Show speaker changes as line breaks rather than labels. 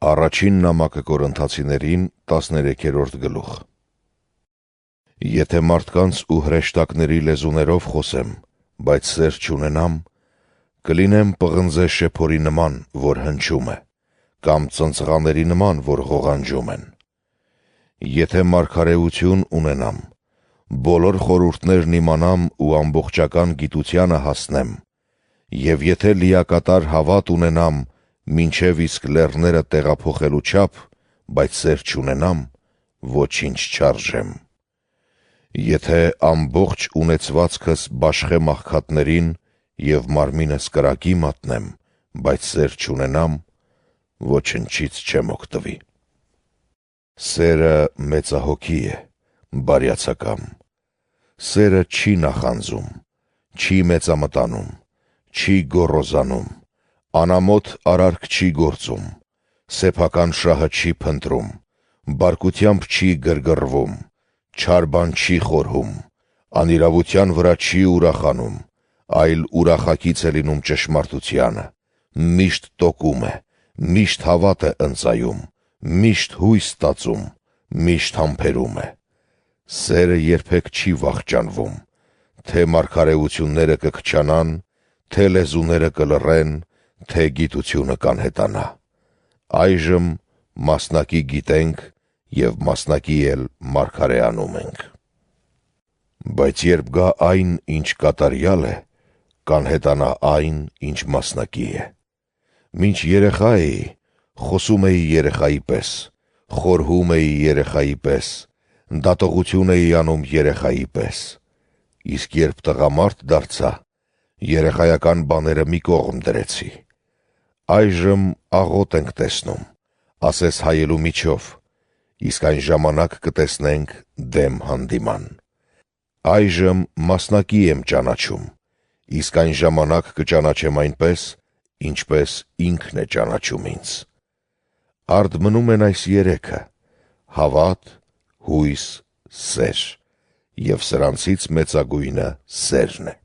Առաջին նամակը Կորինթացիներին 13-րդ գլուխ։ Եթե մարդկանց ու հրեշտակների լեզուներով խոսեմ, բայց սեր չունենամ, կլինեմ պղնձե շեփորի նման, որ հնչում է, կամ ծնծղաների նման, որ ղողանջում են։ Եթե մարգարեություն ունենամ, բոլոր խորհուրդներն իմանամ ու ամբողջական գիտությանը հասնեմ, եւ եթե լիակատար հավատ ունենամ, մինչև իսկ լեռները տեղափոխելու չափ, բայց սեր չունենամ, ոչինչ չարժեմ։ Եթե ամբողջ ունեցվածքս բաշխեմ աղքատներին եւ մարմինս կրակի մատնեմ, բայց սեր չունենամ, ոչնչից չեմ օգտվի։ Սերը մեծահոգի է, բարյացակամ։ Սերը չի նախանձում, չի մեծամտանում, չի գոռոզանում, անամոթ արարք չի գործում, սեփական շահը չի փնտրում, բարկությամբ չի գրգռվում, չար բան չի խորհում, անիրավության վրա չի ուրախանում, այլ ուրախակից է լինում ճշմարտությանը, միշտ տոկում է, միշտ հավատ է ընծայում, միշտ հույս ստացում, միշտ համբերում է։ Սերը երբեք չի վախճանվում, թե մարգարեությունները կքչանան, թե լեզուները կլռեն, թե գիտությունը կանհետանա։ Այժմ մասնակի գիտենք եւ մասնակի էլ մարգարեանում ենք։ Բայց երբ գա այն, ինչ կատարյալ է, կանհետանա այն, ինչ մասնակի է։ Մինչ երեխա էի, խոսում էի երեխայի պես, խորհում էի երեխայի պես, դատողություն էի անում երեխայի պես։ Իսկ երբ տղամարդ դարձա, երեխայական բաները մի կողմ դրեցի։ Այժմ աղոտ ենք տեսնում, ասես հայելու միջով, իսկ այն ժամանակ կտեսնենք դեմ հանդիման։ Այժմ մասնակի եմ ճանաչում, իսկ այն ժամանակ կճանաչեմ այնպես, ինչպես ինքն է ճանաչում ինձ։ Արդ մնում են այս երեքը՝ հավատ, հույս, սեր, եւ սրանցից մեծագույնը սերն է։